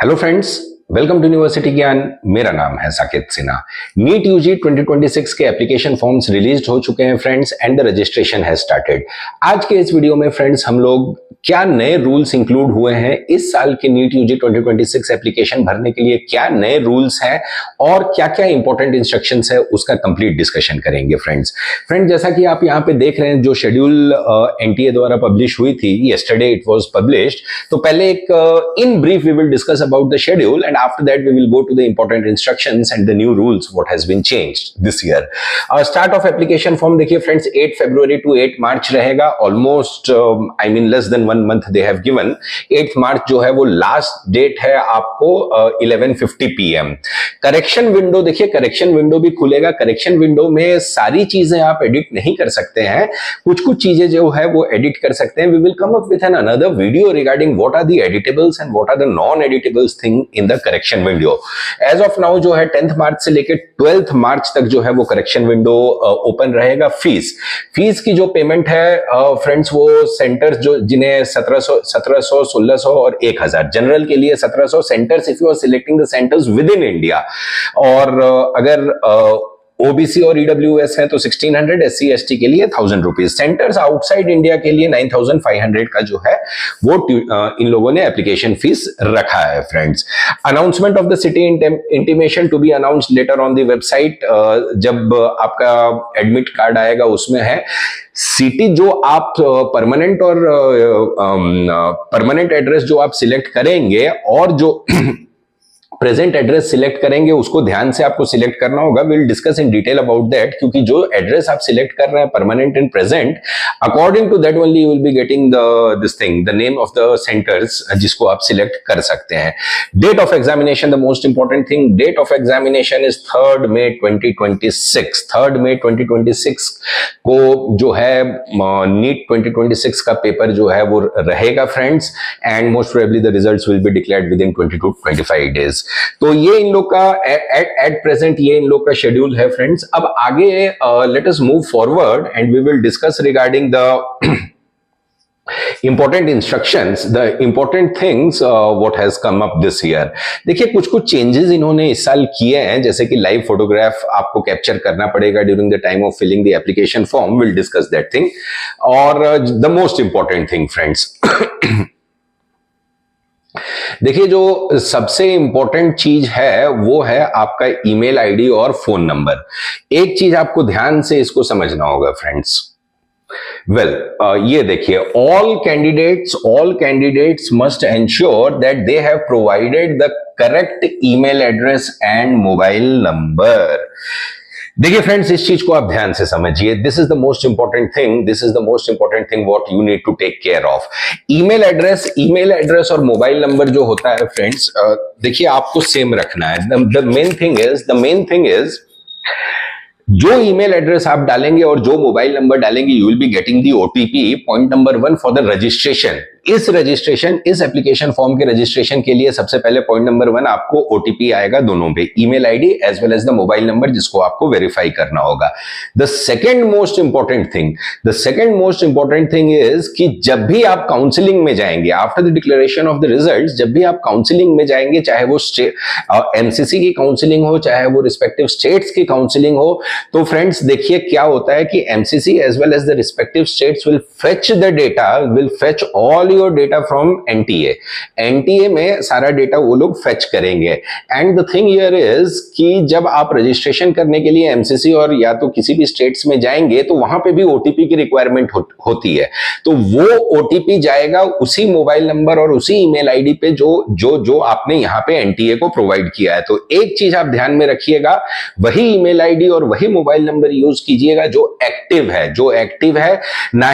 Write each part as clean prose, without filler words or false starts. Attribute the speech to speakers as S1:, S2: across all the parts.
S1: Hello friends, welcome to university Gyan. मेरा नाम है साकेत सिन्हा। नीट यूजी 2026 के एप्लीकेशन फॉर्म्स रिलीज हो चुके हैं friends and the registration has started. आज के इस वीडियो में फ्रेंड्स हम लोग क्या नए रूल्स इंक्लूड हुए हैं इस साल के नीट यूजी 2026 एप्लीकेशन भरने के लिए, क्या नए रूल्स हैं और क्या क्या इंपॉर्टेंट इंस्ट्रक्शंस है, उसका कंप्लीट डिस्कशन करेंगे फ्रेंड्स। जैसा कि आप यहाँ पे देख रहे हैं, जो शेड्यूल एनटीए द्वारा पब्लिश हुई थी, येस्टरडे इट वाज पब्लिश्ड। तो पहले एक in brief we will discuss about the schedule and after that we will go to the important instructions and the new rules what has been changed this year. Start of application form देखिए friends 8 February to 8 March रहेगा। almost I mean less than 1 month they have given। 8 March जो है वो last date है आपको 11:50 PM। Correction window देखिए, correction window भी खुलेगा। करेक्शन विंडो में सारी चीजें आप एडिट नहीं कर सकते हैं, कुछ चीजें जो है वो एडिट कर सकते हैं। we will come up with an another video regarding what are the editables and what are the non editables thing in the correction window. As of now जो है 10th मार्च से लेकर 12th मार्च तक जो है वो करेक्शन विंडो ओपन रहेगा। Fees की जो पेमेंट है फ्रेंड्स, वो सेंटर्स जो जिन्हें 1700, 1600 और 1000, जनरल के लिए 1700 centres if you are selecting the centres within India, और अगर ओबीसी और ईडब्ल्यूएस है तो 1600, एससी एसटी के लिए 1000 रुपीज, सेंटर्स आउटसाइड इंडिया के लिए 9500 का जो है वो इन लोगों ने एप्लीकेशन फीस रखा है friends. Announcement of the city intimation to be announced later on the website. जब आपका एडमिट कार्ड आएगा उसमें है सिटी जो आप परमानेंट और परमानेंट एड्रेस जो आप सिलेक्ट करेंगे और जो प्रेजेंट एड्रेस सिलेक्ट करेंगे उसको ध्यान से आपको सिलेक्ट करना होगा। Will discuss in detail about that, क्योंकि जो एड्रेस आप सिलेक्ट कर रहे हैं permanent and present, according to that only you will be getting this thing, the name of the centres जिसको आप सिलेक्ट कर सकते हैं। Date of examination, the most important thing, date of examination is 3rd May 2026। 3rd May 2026 को जो है NEET 2026 का paper जो है वो रहेगा friends, and most probably the results will be declared with in 20 to 25 days। तो ये इन लोग का एट प्रेजेंट ये इन लोग का शेड्यूल है फ्रेंड्स। अब आगे let us move forward and we will discuss regarding the important instructions, the important things what has come up this year। देखिए कुछ चेंजेस इन्होंने इस साल किए हैं, जैसे कि लाइव फोटोग्राफ आपको कैप्चर करना पड़ेगा during the time of filling the application form. Will discuss that thing. और the most important thing friends, देखिए जो सबसे इंपॉर्टेंट चीज है वो है आपका ईमेल आईडी और फोन नंबर। एक चीज आपको ध्यान से इसको समझना होगा फ्रेंड्स। ये देखिए, all candidates must ensure that they have provided the correct email address and mobile number। देखिए फ्रेंड्स, इस चीज को आप ध्यान से समझिए। This is the most important thing what you need to take care of. Email address और mobile number जो होता है फ्रेंड्स, देखिए आपको सेम रखना है। द मेन थिंग इज जो ईमेल एड्रेस आप डालेंगे और जो मोबाइल नंबर डालेंगे, you will be getting the OTP. Point number 1 for the registration. इस एप्लीकेशन फॉर्म के रजिस्ट्रेशन के लिए सबसे पहले पॉइंट नंबर 1 आपको ओटीपी आएगा दोनों पे, email ID as well as the mobile number जिसको आपको वेरीफाई करना होगा। The second most important thing is कि जब भी आप काउंसलिंग में जाएंगे, after the declaration of the results, जब भी आप काउंसलिंग में जाएंगे, चाहे वो एमसीसी की काउंसलिंग हो, चाहे वो रिस्पेक्टिव स्टेट्स की काउंसलिंग हो, तो फ्रेंड्स देखिए क्या होता है कि MCC as well as the respective states will fetch all your data from NTA में सारा डेटा वो लोग फेच करेंगे। And the thing here is कि जब आप रजिस्ट्रेशन करने के लिए एमसीसी और या तो किसी भी स्टेट्स में जाएंगे तो वहां पे भी ओटीपी की रिक्वायरमेंट होती है। तो वो ओटीपी जाएगा उसी मोबाइल नंबर और उसी ईमेल आईडी पे जो आपने यहाँ पे एनटीए को प्रोवाइड किया है। तो एक चीज आप ध्यान में रखिएगा, वही ईमेल आईडी और वही मोबाइल नंबर यूज कीजिएगा जो एक्टिव है, ना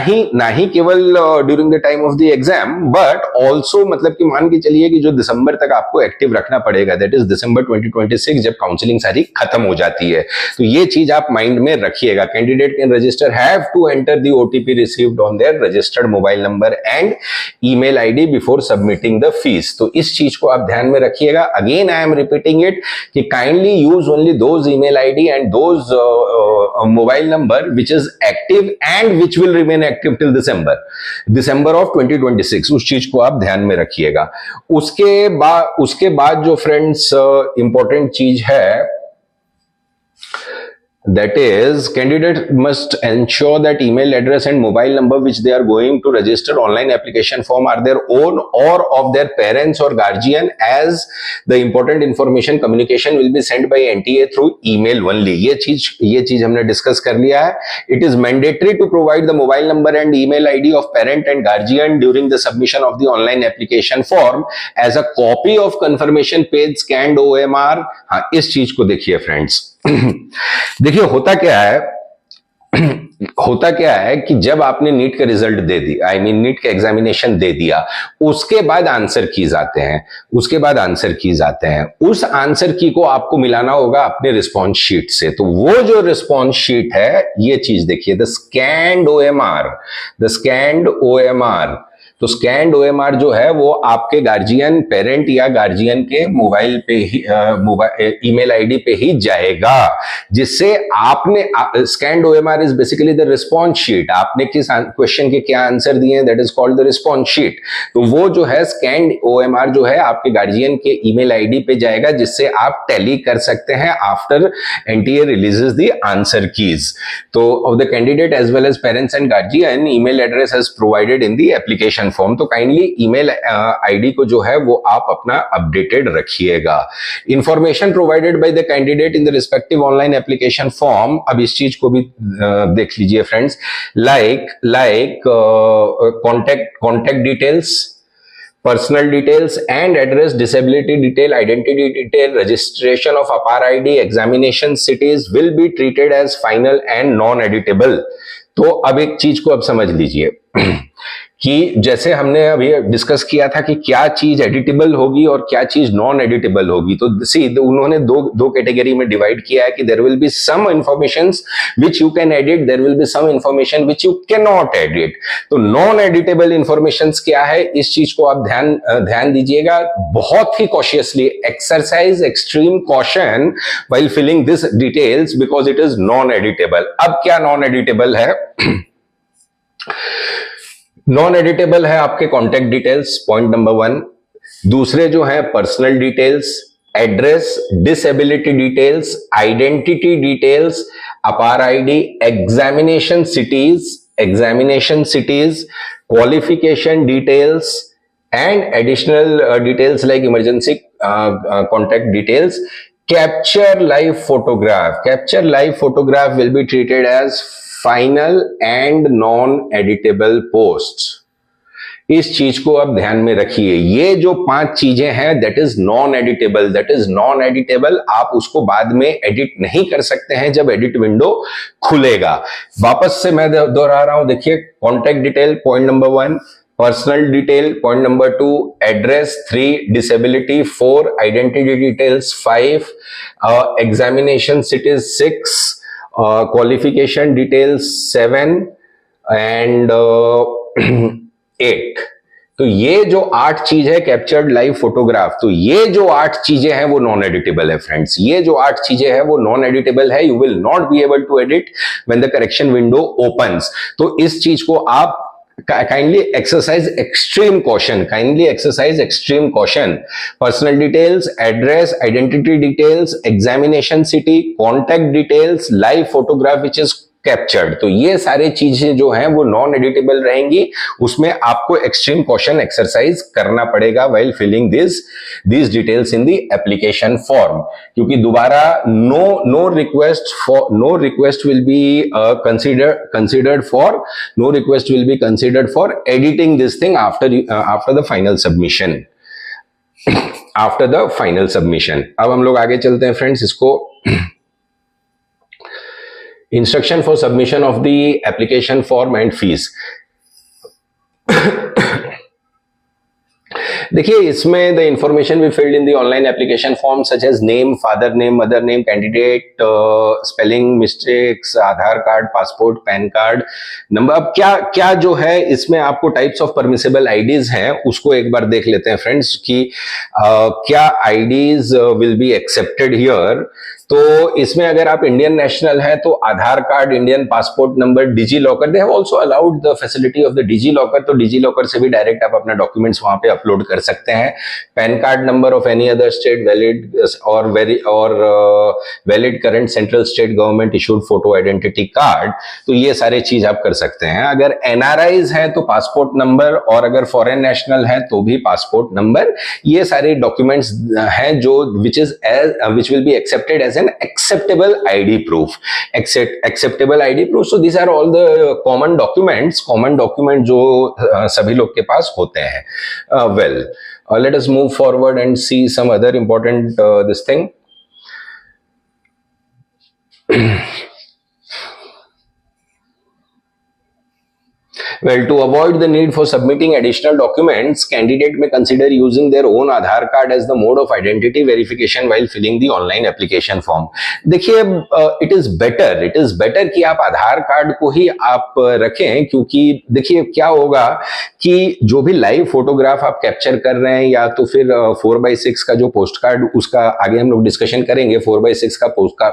S1: ही केवल during the time of the exam, but also मतलब कि मान के चलिए कि जो दिसंबर तक आपको एक्टिव रखना पड़ेगा, दैट इज दिसंबर 2026, जब काउंसलिंग सारी खत्म हो जाती है। तो ये चीज आप माइंड में रखिएगा। Candidate can register have to enter the OTP received on their registered mobile number and email ID before submitting the fees. तो इस चीज को आप ध्यान में रखिएगा। Again I am repeating it कि kindly use only those email ID and those mobile number which is active and which will remain active till December of 2026। 2026, उस चीज को आप ध्यान में रखिएगा। उसके बाद जो फ्रेंड्स इंपॉर्टेंट चीज है, that is, candidate must ensure that email address and mobile number which they are going to register online application form are their own or of their parents or guardian, as the important information communication will be sent by NTA through email only। ये चीज हमने discuss कर लिया है। It is mandatory to provide the mobile number and email ID of parent and guardian during the submission of the online application form as a copy of confirmation page scanned OMR। हाँ, इस चीज को देखिए friends. देखिए होता क्या है कि जब आपने नीट का रिजल्ट दे दिया, नीट का एग्जामिनेशन दे दिया, उसके बाद आंसर कीज आते हैं। उस आंसर की को आपको मिलाना होगा अपने रिस्पॉन्स शीट से। तो वो जो रिस्पॉन्स शीट है, ये चीज देखिए, द स्कैन्ड OMR। तो स्कैन्ड OMR जो है वो आपके गार्जियन, पेरेंट या गार्जियन के मोबाइल पे ही, ईमेल आईडी पे ही जाएगा, जिससे आपने scanned OMR is basically the response sheet. आपने किस क्वेश्चन के क्या आंसर दिए हैं, that is called the response sheet. तो वो जो है स्कैन्ड OMR जो है आपके गार्जियन के ईमेल आईडी पे जाएगा, जिससे आप टैली कर सकते हैं आफ्टर NTA releases the answer keys. तो of the candidate as well as parents and guardian, email address has provided in the application form. तो काइंडली ईमेल आईडी को जो है वो आप अपना अपडेटेड रखिएगा। Information provided by the candidate in the respective online application form, अब इस चीज को भी देख लीजिए friends, like contact details, personal details and address, disability detail, identity detail, registration of APAR ID, examination cities will be treated as final and non-editable। तो अब एक चीज को अब समझ लीजिए कि जैसे हमने अभी डिस्कस किया था कि क्या चीज एडिटेबल होगी और क्या चीज नॉन एडिटेबल होगी। तो सी उन्होंने दो कैटेगरी में डिवाइड किया है कि there will be some informations which you can edit, there will be some information which you can not edit. तो नॉन एडिटेबल इंफॉर्मेशंस क्या है, इस चीज को आप ध्यान दीजिएगा बहुत ही cautiously. Exercise extreme caution while filling this details because it is non editable. अब क्या नॉन एडिटेबल है? नॉन एडिटेबल है आपके कॉन्टैक्ट डिटेल्स, पॉइंट नंबर 1। दूसरे जो है personal details, address, disability details, identity details, Apaar ID, examination cities, qualification details and additional details like emergency contact details. Capture live photograph will be treated as final and non editable post. इस चीज को आप ध्यान में रखिए। ये जो 5 चीजें हैं दैट इज नॉन एडिटेबल, आप उसको बाद में एडिट नहीं कर सकते हैं जब एडिट विंडो खुलेगा। वापस से मैं दोहरा रहा हूं, देखिए contact detail point number 1, personal detail point number 2, address 3, disability 4, identity details 5, examination cities 6, qualification details 7 and 8। तो ये जो 8 चीज है कैप्चर्ड लाइव फोटोग्राफ, तो ये जो 8 चीजें हैं वो नॉन एडिटेबल है फ्रेंड्स। ये जो 8 चीजें हैं वो नॉन एडिटेबल है। You will not be able to edit when the correction window opens. तो इस चीज को आप kindly exercise extreme caution, personal details, address, identity details, examination city, contact details, live photograph which is captured. तो ये सारे चीजें जो हैं वो नॉन एडिटेबल रहेंगी। उसमें आपको एक्सट्रीम कॉशन एक्सरसाइज करना पड़ेगा while filling this details in the application form, क्योंकि दोबारा no request will be considered for editing this thing after the final submission. अब हम लोग आगे चलते हैं फ्रेंड्स। इसको instruction for submission of the application form and fees. देखिए इसमें the information we filled in the online application form such as name, father name, mother name, candidate, spelling mistakes, Aadhaar card, passport, PAN card number. अब क्या जो है इसमें आपको types of permissible IDs हैं उसको एक बार देख लेते हैं फ्रेंड्स कि क्या IDs will be accepted here. तो इसमें अगर आप इंडियन नेशनल हैं तो Aadhaar card, Indian passport number, DigiLocker, they have also allowed the facility of the DigiLocker, तो डिजी लॉकर से भी डायरेक्ट आप अपना डॉक्यूमेंट्स वहां पे अपलोड कर सकते हैं। PAN card number of any other state valid और valid current central state government issued photo identity card, तो ये सारे चीज आप कर सकते हैं। अगर एनआरआईज हैं तो पासपोर्ट नंबर, और अगर फॉरेन नेशनल है तो भी पासपोर्ट नंबर, ये सारे डॉक्यूमेंट्स हैं जो which will be accepted as an acceptable ID proof. Acceptable ID proof. So these are all the common document जो सभी लोग के पास होते हैं. Well, let us move forward and see some other important this thing. Well, to avoid the need for submitting additional documents, candidate may consider using their own Aadhaar card as the mode of identity verification while filling the online application form. देखिए, it is better कि आप आधार card को ही आप रखें, क्योंकि देखिए क्या होगा कि जो भी लाइव फोटोग्राफ आप कैप्चर कर रहे हैं, या तो फिर 4x6 का जो पोस्ट कार्ड, उसका आगे हम लोग डिस्कशन करेंगे, 4x6 का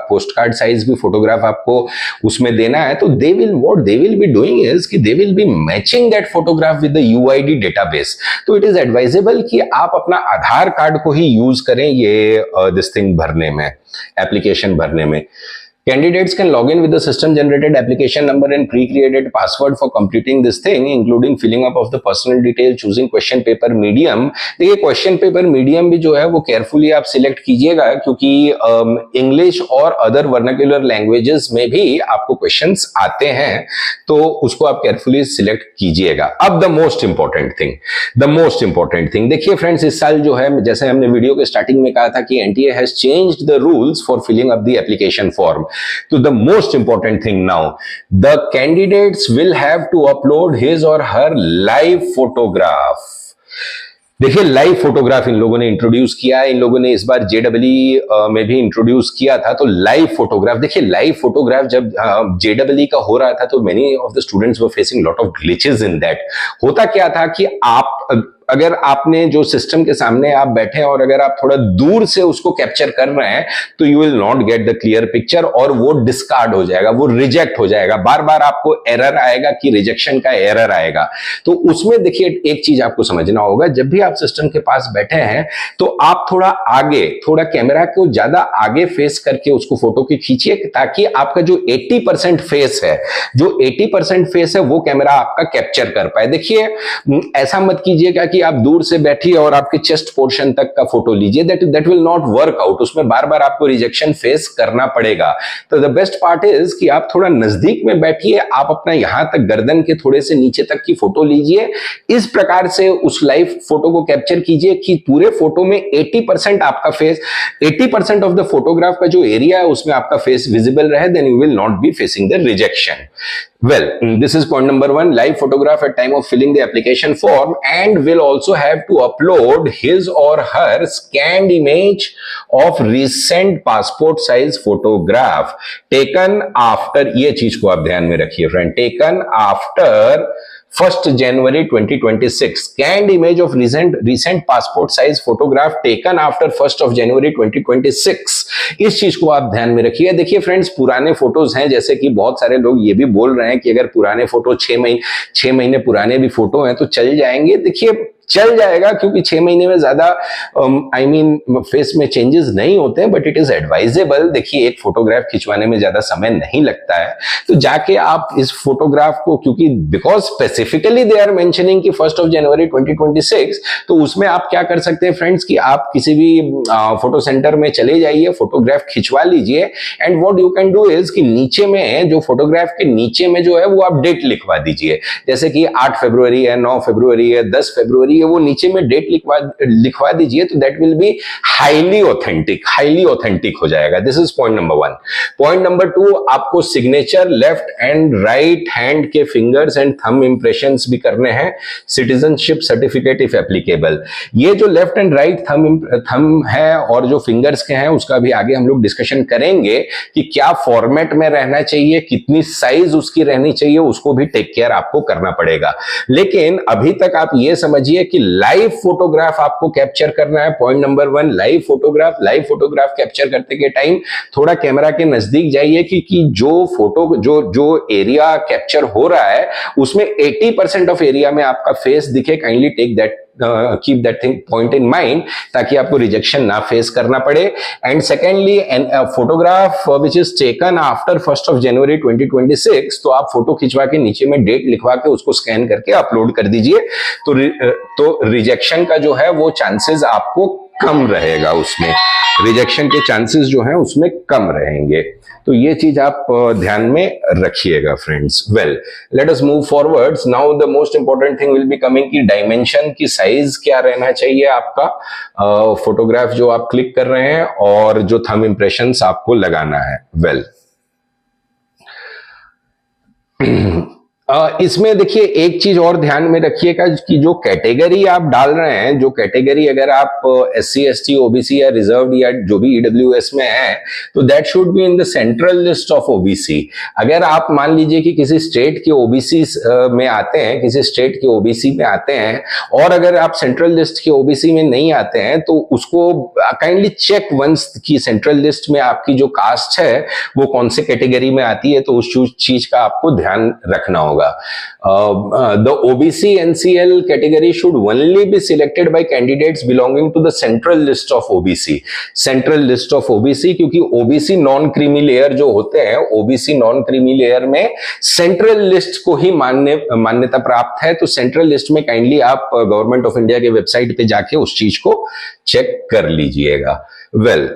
S1: पोस्ट कार्ड साइज भी फोटोग्राफ आपको उसमें देना है, तो they will be doing is कि they will be matching that photograph with the UID database. तो इट इज एडवाइजेबल कि आप अपना आधार कार्ड को ही यूज करें ये दिस थिंग भरने में, एप्लीकेशन भरने में। Candidates can log in with the system-generated application number and pre-created password for completing this thing, including filling up of the personal detail, choosing question paper medium. देखिए question paper medium भी जो है वो carefully आप select कीजिएगा, क्योंकि English और other vernacular languages में भी आपको क्वेश्चंस आते हैं, तो उसको आप केयरफुली सिलेक्ट कीजिएगा। अब द मोस्ट इंपॉर्टेंट थिंग देखिए फ्रेंड्स, इस साल जो है, जैसे हमने वीडियो के स्टार्टिंग में कहा था कि NTA has changed the rules for filling up the application form. So the most important thing now, the candidates will have to upload his or her live photograph. देखिए लाइव फोटोग्राफ इन लोगों ने introduce किया है, इन लोगों ने इस बार JW में भी इंट्रोड्यूस किया था। तो लाइव फोटोग्राफ, देखिए लाइव फोटोग्राफ जब जेडब्ल्यू का हो रहा था तो many of the students were facing lot of glitches in that. होता क्या था कि आप अगर आपने जो सिस्टम के सामने आप बैठे हैं और अगर आप थोड़ा दूर से उसको कैप्चर कर रहे हैं तो you will not get the clear picture, और वो डिस्कार्ड हो जाएगा, वो रिजेक्ट हो जाएगा, बार बार आपको एरर आएगा कि रिजेक्शन का एरर आएगा। तो उसमें देखिए एक चीज आपको समझना होगा, जब भी आप सिस्टम के पास बैठे हैं तो आप थोड़ा आगे, थोड़ा कैमरा को ज्यादा आगे फेस करके उसको फोटो की खींचिए, ताकि आपका जो 80% फेस है, जो 80% फेस है वो कैमरा आपका कैप्चर कर पाए। देखिए ऐसा मत कीजिएगा कि आप दूर से बैठिए और आपके चेस्ट पोर्शन तक का फोटो लीजिए, that will not work out, उसमें बार बार आपको रिजेक्शन फेस करना पड़ेगा। तो द बेस्ट पार्ट इज कि आप थोड़ा नजदीक में बैठिए, आप अपना यहां तक गर्दन के थोड़े से नीचे तक की फोटो लीजिए, इस प्रकार से उस लाइव फोटो को कैप्चर कीजिए कि पूरे फोटो में 80% आपका फेस, 80% ऑफ द फोटोग्राफ का जो एरिया है उसमें आपका फेस विजिबल रहे, then you will not be facing the rejection. Well, this is point number 1, live photograph at time of filling the application form, and will also have to upload his or her scanned image of recent passport size photograph taken after, ये चीज को आप ध्यान में रखिए friend, taken after 1st January 2026, scanned image of recent passport size photograph taken after 1st of January 2026, इस चीज को आप ध्यान में रखिए। देखिए फ्रेंड्स, पुराने फोटोज हैं, जैसे कि बहुत सारे लोग ये भी बोल रहे हैं कि अगर पुराने फोटो 6 महीने पुराने भी फोटो हैं तो चल जाएंगे। देखिए चल जाएगा, क्योंकि 6 महीने में ज्यादा फेस में चेंजेस नहीं होते हैं, बट इट इज एडवाइजेबल। देखिए एक फोटोग्राफ खिंचवाने में ज्यादा समय नहीं लगता है, तो जाके आप इस फोटोग्राफ को, क्योंकि because specifically they are mentioning कि 1st of January 2026, तो उसमें आप क्या कर सकते हैं फ्रेंड्स कि आप किसी भी फोटो सेंटर में चले जाइए, फोटोग्राफ खिंचवा लीजिए, and what you can do is कि नीचे में जो फोटोग्राफ के नीचे में जो है वो आप डेट लिखवा दीजिए, जैसे कि 8 फरवरी है, 9 फरवरी है, 10 फरवरी, वो नीचे में डेट लिखवा दीजिए, तो that will be highly authentic हो जाएगा। This is point number 1। Point number 2, आपको signature left and right hand के फिंगर्स एंड थंब इंप्रेशंस भी करने हैं, सिटीजनशिप सर्टिफिकेट इफ एप्लीकेबल। ये जो लेफ्ट एंड राइट थंब है और जो फिंगर्स के हैं उसका भी आगे हम लोग डिस्कशन करेंगे कि क्या फॉर्मेट में रहना चाहिए, कितनी साइज उसकी रहनी चाहिए, उसको भी टेक केयर आपको करना पड़ेगा। लेकिन अभी तक आप ये समझिए कि लाइव फोटोग्राफ आपको कैप्चर करना है। Point number 1, live photograph capture करते के टाइम थोड़ा कैमरा के नजदीक जाइए कि जो फोटो जो एरिया कैप्चर हो रहा है उसमें 80% ऑफ एरिया में आपका फेस दिखे। Kindly take that keep that thing point in mind ताकि आपको रिजेक्शन ना फेस करना पड़े। And secondly, photograph which is taken after 1st of January 2026, तो आप फोटो खिंचवा के नीचे में डेट लिखवा के उसको स्कैन करके अपलोड कर दीजिए, तो रिजेक्शन का जो है वो चांसेस आपको कम रहेगा, उसमें रिजेक्शन के चांसेस जो है उसमें कम रहेंगे। तो ये चीज आप ध्यान में रखिएगा friends. Well, late us move forwards. Now the most important thing will be coming की डायमेंशन की साइज क्या रहना चाहिए आपका फोटोग्राफ जो आप क्लिक कर रहे हैं और जो थंब इंप्रेशंस आपको लगाना है। वेल, इसमें देखिए एक चीज और ध्यान में रखिएगा कि जो कैटेगरी आप डाल रहे हैं, जो कैटेगरी अगर आप SC ST OBC या रिजर्व्ड या जो भी EWS में है, तो that should be in the central list of OBC। अगर आप मान लीजिए कि किसी स्टेट के OBC में आते हैं, किसी स्टेट के OBC में आते हैं और अगर आप सेंट्रल लिस्ट के OBC में नहीं आते हैं, तो उसको काइंडली चेक वंस की सेंट्रल लिस्ट में आपकी जो कास्ट है वो कौन से कैटेगरी में आती है, तो उस चीज का आपको ध्यान रखना होगा। The OBC NCL category should only be selected by candidates belonging to the central list of OBC। Central list of OBC, क्योंकि OBC नॉन क्रीमी लेयर जो होते हैं, OBC नॉन क्रीमी लेयर में सेंट्रल लिस्ट को ही मान्यता प्राप्त है। तो सेंट्रल लिस्ट में काइंडली आप गवर्नमेंट ऑफ इंडिया के वेबसाइट पे जाके उस चीज को चेक कर लीजिएगा। Well,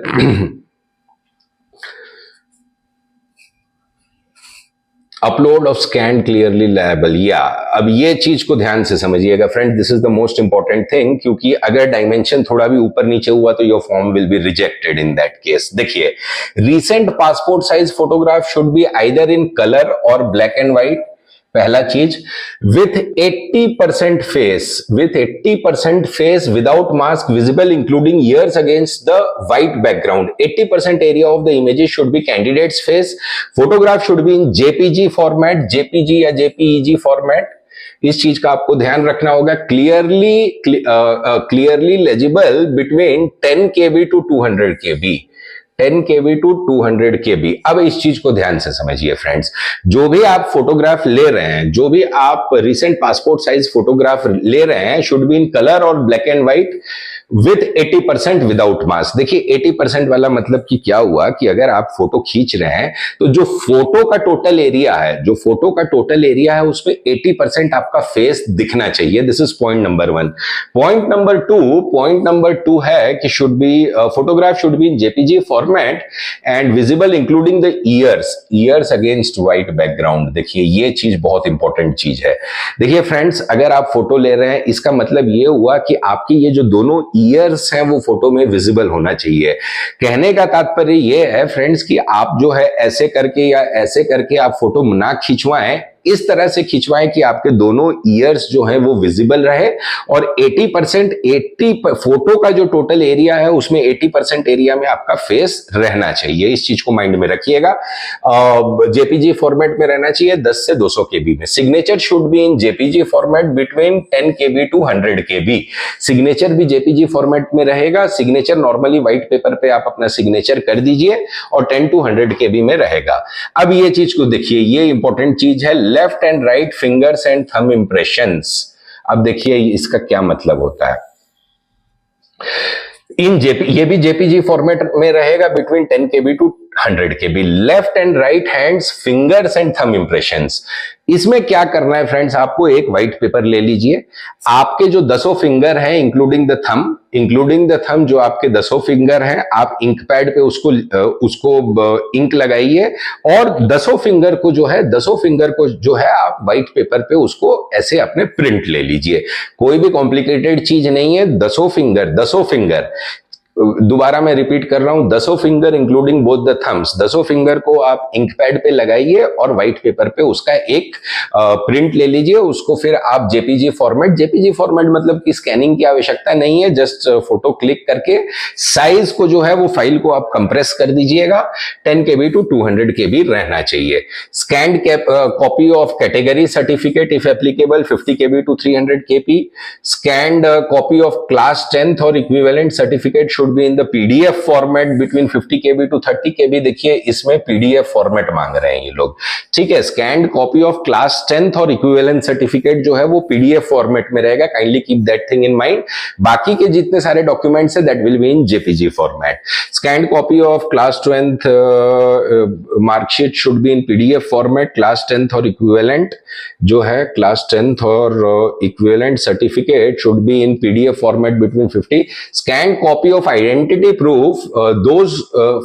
S1: upload of scan clearly label, या अब ये चीज को ध्यान से समझिएगा friend, this is the most important thing, क्योंकि अगर डायमेंशन थोड़ा भी ऊपर नीचे हुआ तो your form will be rejected in that case. देखिए, recent passport size photograph should be either in colour और ब्लैक एंड व्हाइट, पहला चीज, with 80% face without mask visible including ears against the white background. 80% area of the images should be candidate's face. Photograph should be in JPG format, JPG या JPEG format. इस चीज का आपको ध्यान रखना होगा। Clearly legible between 10 KB to 200 KB, 10 KB to 200 KB। अब इस चीज को ध्यान से समझिए फ्रेंड्स, जो भी आप फोटोग्राफ ले रहे हैं, जो भी आप रिसेंट पासपोर्ट साइज फोटोग्राफ ले रहे हैं, शुड बी इन कलर और black and white with 80% without mask. देखिए 80% वाला मतलब कि क्या हुआ कि अगर आप फोटो खींच रहे हैं तो जो फोटो का टोटल एरिया है उसमें 80% आपका फेस दिखना चाहिए। This is point number 1। Point number 2 है कि photograph should be in JPG format and visible including the years against white background. देखिए ये चीज बहुत इंपॉर्टेंट चीज है। देखिए फ्रेंड्स, अगर आप फोटो ले रहे हैं, इसका मतलब ये हुआ कि आपकी ये जो दोनों ईयर्स हैं वो फोटो में विजिबल होना चाहिए। कहने का तात्पर्य ये है फ्रेंड्स कि आप जो है ऐसे करके या ऐसे करके आप फोटो ना खिंचवाएं, इस तरह से खिंचवाएं कि आपके दोनों ईयर्स जो है वो विजिबल रहे और 80 फोटो का जो टोटल एरिया है उसमें 80% एरिया में आपका फेस रहना चाहिए। इस चीज को माइंड में रखिएगा। JPG फॉर्मेट में रहना चाहिए 10 से 200 KB में। Signature should be in JPG format between 10 KB to 100 KB। Signature भी JPG फॉर्मेट में रहेगा। सिग्नेचर नॉर्मली व्हाइट पेपर पे आप अपना सिग्नेचर कर दीजिए और 10 to 100 KB में रहेगा। अब ये चीज को देखिए, ये इंपॉर्टेंट चीज है, left and right fingers and thumb impressions. अब देखिए इसका क्या मतलब होता है। ये भी JPG फॉर्मेट में रहेगा between 10 KB to 100 KB। Left and right hands fingers and thumb impressions, इसमें क्या करना है फ्रेंड्स, आपको एक व्हाइट पेपर ले लीजिए। आपके जो 10 फिंगर हैं इंक्लूडिंग द थंब जो आपके 10 फिंगर हैं, आप इंक पैड पे उसको इंक लगाइए और 10 फिंगर को जो है आप व्हाइट पेपर पे उसको ऐसे अपने प्रिंट ले लीजिए। कोई भी कॉम्प्लिकेटेड चीज नहीं है। 10 फिंगर दोबारा मैं रिपीट कर रहा हूं, 10 finger including both the thumbs, 10 finger को आप इंक पैड पे लगाइए और व्हाइट पेपर पे उसका एक प्रिंट ले लीजिए, उसको फिर आप जेपीजी फॉर्मेट मतलब कि स्कैनिंग की आवश्यकता नहीं है, जस्ट फोटो क्लिक करके साइज को जो है वो फाइल को आप कंप्रेस कर दीजिएगा, 10 KB to 200 KB रहना चाहिए। Scanned copy of category certificate if applicable 50 KB to 300 KB। Scanned copy of class 10th और equivalent certificate should be in the PDF format between 50 KB to 30 KB। देखिए इसमें PDF format मांग रहे हैं ये लोग, ठीक है। Scanned copy of class 10th और इक्विवेलेंट सर्टिफिकेट जो है वो पीडीएफ फॉर्मेट में रहेगा, kindly keep that thing in mind. बाकी के जितने सारे डॉक्यूमेंट्स है that will be in JPG format. Scanned copy of class 10th marksheet should be in PDF format. Class 10th और इक्विवेलेंट जो है, क्लास 10th और equivalent certificate should be in PDF format between 50। Scanned copy of identity proof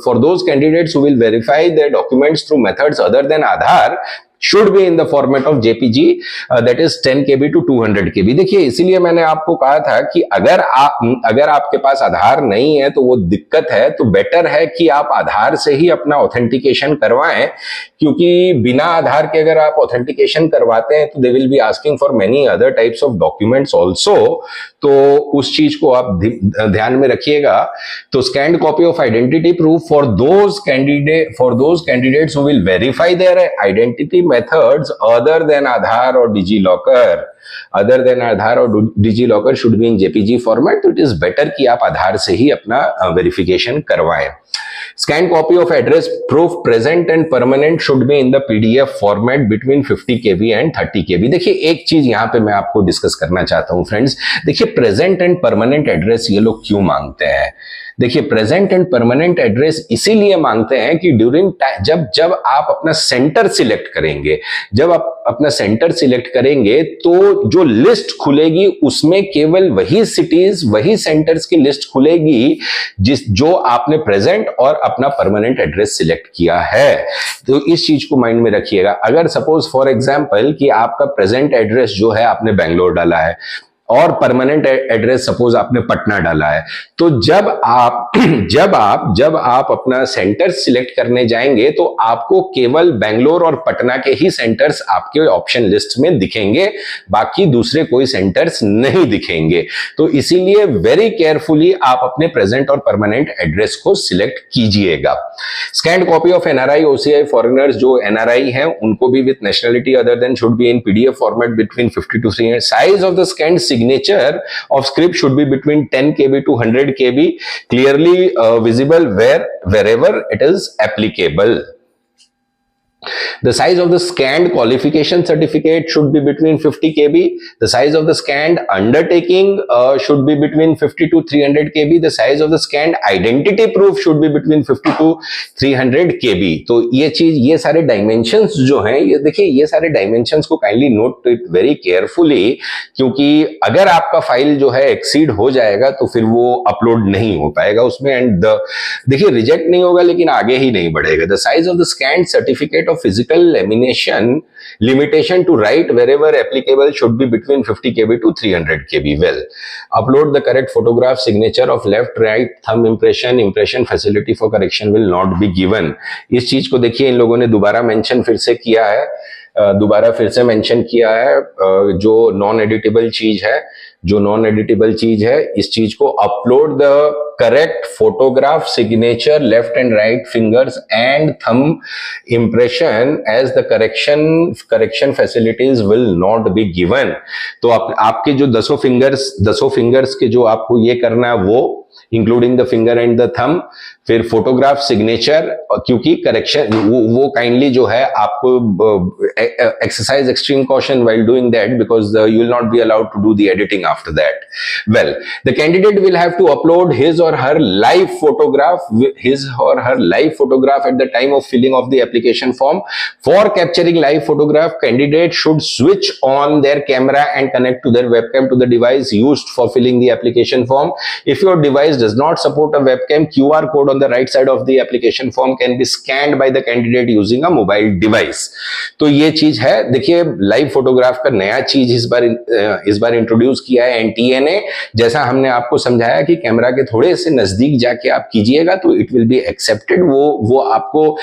S1: for those candidates who will verify their documents through methods other than Aadhaar should be in the format of JPG, that is 10 KB to 200 KB। देखिए इसीलिए मैंने आपको कहा था कि अगर आपके पास आधार नहीं है तो वो दिक्कत है, तो बेटर है कि आप आधार से ही अपना ऑथेंटिकेशन करवाएं, क्योंकि बिना आधार के अगर आप ऑथेंटिकेशन करवाते हैं तो they will be asking for many other types of documents also, तो उस चीज को आप ध्यान में रखिएगा। तो scanned copy of identity proof for those candidates who will verify their identity methods other than Aadhaar or DigiLocker should be in JPG format, तो it is better कि आप आधार से ही अपना वेरिफिकेशन करवाएं। Scanned copy of address proof present and permanent should be in the PDF format between 50 KB and 30 KB। देखिए एक चीज यहाँ पे मैं आपको डिस्कस करना चाहता हूँ फ्रेंड्स, देखिए प्रेजेंट एंड परमानेंट एड्रेस ये लोग क्यों मांगते हैं? देखिए प्रेजेंट एंड परमानेंट एड्रेस इसीलिए मांगते हैं कि ड्यूरिंग जब आप अपना सेंटर सिलेक्ट करेंगे तो जो लिस्ट खुलेगी उसमें केवल वही सिटीज, वही सेंटर्स की लिस्ट खुलेगी जो आपने प्रेजेंट और अपना परमानेंट एड्रेस सिलेक्ट किया है। तो इस चीज को माइंड में रखिएगा। अगर सपोज फॉर एग्जांपल कि आपका प्रेजेंट एड्रेस जो है आपने बेंगलोर डाला है और परमानेंट एड्रेस सपोज आपने पटना डाला है, तो जब आप अपना सेंटर सिलेक्ट करने जाएंगे तो आपको केवल बेंगलोर और पटना के ही सेंटर्स आपके ऑप्शन लिस्ट में दिखेंगे, बाकी दूसरे कोई सेंटर्स नहीं दिखेंगे। तो इसीलिए वेरी केयरफुली आप अपने प्रेजेंट और परमानेंट एड्रेस को सिलेक्ट कीजिएगा। Scanned copy of NRI OCI foreigners, जो एनआरआई हैं उनको भी with nationality other than should be in PDF format between 50 to 300। Size of the scanned signature of script should be between 10 KB to 100 KB, clearly visible wherever it is applicable. The size of the scanned qualification certificate should be between 50 KB. The size of the scanned undertaking should be between 50 to 300 KB. The size of the scanned identity proof should be between 50 to 300 KB. तो ये सारे dimensions जो हैं, ये देखिए ये सारे dimensions को kindly note it very carefully, क्योंकि अगर आपका फाइल जो है एक्सीड हो जाएगा तो फिर वो अपलोड नहीं हो पाएगा उसमें, एंड देखिए रिजेक्ट नहीं होगा लेकिन आगे ही नहीं बढ़ेगा। The size of the scanned certificate of physical lamination limitation to write wherever applicable should be between 50 KB to 300 KB. Well, upload the correct photograph, signature of left right thumb impression facility for correction will not be given। इस चीज को देखिए इन लोगों ने दोबारा mention फिर से mention किया है। जो नॉन एडिटेबल चीज है इस चीज को upload the correct photograph, signature, left and right fingers and thumb impression as the correction facilities will not be given. तो आपके जो 10 फिंगर्स के जो आपको ये करना है वो including the finger and the thumb, फिर फोटोग्राफ, सिग्नेचर, क्योंकि करेक्शन वो काइंडली जो है आपको exercise extreme caution while doing that because you will not be allowed to do the editing after that. Well, the candidate will have to upload his or her live photograph at the time of filling of the application form. For capturing live photograph, candidate should switch on their camera and connect to their webcam to the device used for filling the application form. If your device device does not support a webcam, QR code on the right side of the application form can be scanned by the candidate using a mobile device. तो ये चीज है, देखिए live photograph का नया चीज इस बार introduce किया है एनटीए ने। जैसा हमने आपको समझाया कि कैमरा के थोड़े से नजदीक जाके आप कीजिएगा तो इट विल बी एक्सेप्टेड, वो आपको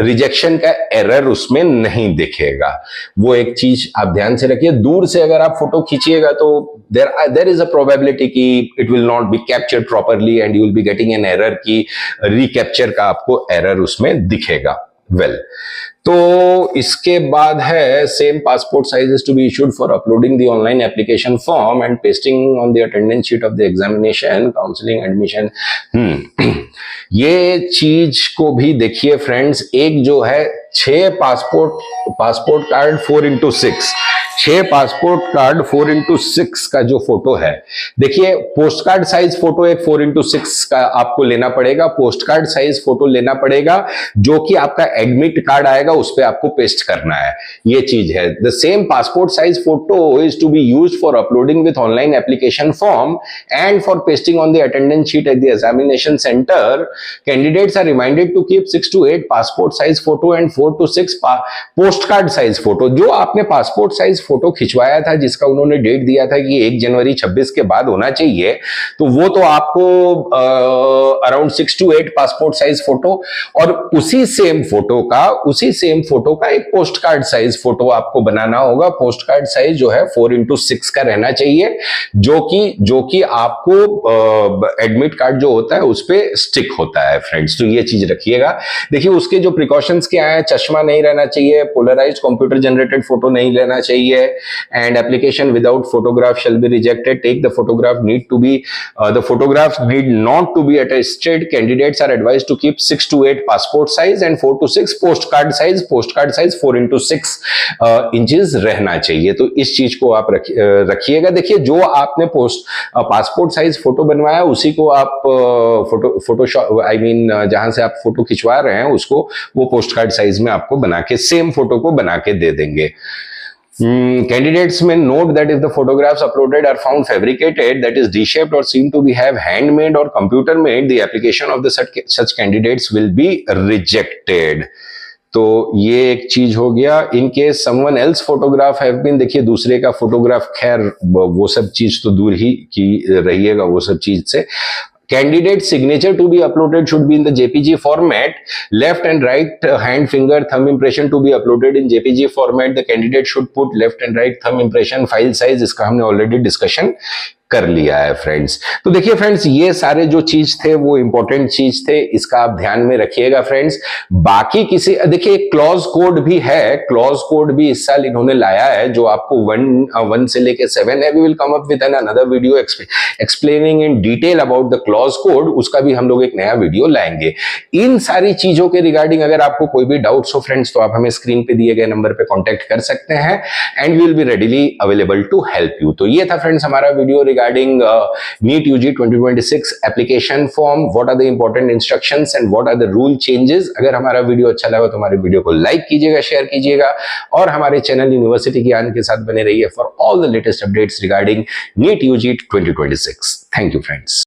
S1: रिजेक्शन का एरर उसमें नहीं दिखेगा। वो एक चीज आप ध्यान से रखिए। दूर से अगर आप फोटो खींचिएगा तो देयर इज अ प्रोबेबिलिटी कि it will not be captured properly and you will be getting an error की रिकैप्चर का आपको एरर उसमें दिखेगा। वेल, तो इसके बाद है same passport size is to be issued for uploading the online application form and pasting on the attendance sheet of the examination counselling admission. ये चीज को भी देखिए फ्रेंड्स, एक जो है 6 passport card 4x6, 6 passport card 4x6 का जो फोटो है, देखिए पोस्ट कार्ड साइज फोटो एक 4x6 का आपको लेना पड़ेगा, पोस्ट कार्ड साइज फोटो लेना पड़ेगा, जो कि आपका एडमिट कार्ड आएगा उस पे आपको पेस्ट करना है। ये चीज है। The same passport size photo is to be used for uploading with online application form and for pasting on the attendance sheet at the examination centre. Candidates are reminded to keep 6 to 8 passport size photo and 4 to 6 post card size photo. जो आपने passport size photo खिंचवाया था, जिसका उन्होंने date दिया था कि 1 जनवरी 26 के बाद होना चाहिए, तो वो तो आपको around 6 to 8 passport size photo और उसी सेम फोटो का एक पोस्ट कार्ड साइज फोटो आपको बनाना होगा। पोस्ट कार्ड साइज जो है 4x6 का रहना चाहिए, जो कि आपको एडमिट कार्ड जो होता है उस पे स्टिक होता है फ्रेंड्स। तो ये चीज रखिएगा। देखिए उसके जो प्रिकॉशंस क्या है, चश्मा नहीं रहना चाहिए, पोलराइज्ड कंप्यूटर जनरेटेड फोटो नहीं लेना चाहिए, and application without photograph shall be rejected. Take the photograph the photographs need not to be attested. Candidates are advised to keep 6 to 8 passport size and 4 to 6 postcard size 4x6 inches रहना चाहिए। तो इस चीज को आप रखिएगा। देखिए जो आपने पासपोर्ट साइज फोटो बनवाया उसी को आप फोटोशॉप जहां से आप फोटो खिंचवा रहे हैं उसको वो पोस्ट कार्ड साइज में आपको बना के सेम फोटो को बना के दे देंगे। Candidates may note that if the photographs uploaded are found fabricated, that is D-shaped or seem to be have handmade or computer made, the application of the such candidates will be rejected. तो ये एक चीज हो गया। In case someone else photograph have been, देखिए दूसरे का photograph, खैर वो सब चीज तो दूर ही की रहिएगा वो सब चीज से। Candidate signature to be uploaded should be in the JPG format. Left and right hand finger thumb impression to be uploaded in JPG format. The candidate should put left and right thumb impression. File size इसका हमने already discussion कर लिया है friends. तो देखिए friends, ये सारे जो चीज थे वो इंपॉर्टेंट चीज थे, इसका आप ध्यान में रखिएगा फ्रेंड्स। बाकी किसी, देखिए क्लॉज कोड भी है, क्लॉज कोड भी इस साल इन्होंने लाया है जो आपको 1 से लेके 7 है। We will come up with an another video explaining in detail about the clause code, उसका भी हम लोग एक नया वीडियो लाएंगे। इन सारी चीजों के रिगार्डिंग अगर आपको कोई भी डाउट्स हो फ्रेंड्स तो आप हमें स्क्रीन पे दिए गए नंबर पे कॉन्टेक्ट कर सकते हैं and we will be readily available to help you. तो ये था फ्रेंड्स हमारा video regarding NEET UG 2026 application form. What are the important instructions and what are the rule changes? अगर हमारा वीडियो अच्छा लगा तो हमारे वीडियो को लाइक कीजिएगा, शेयर कीजिएगा और हमारे चैनल यूनिवर्सिटी ज्ञान के साथ बने रहिए for all the latest updates regarding NEET UG 2026. Thank you friends.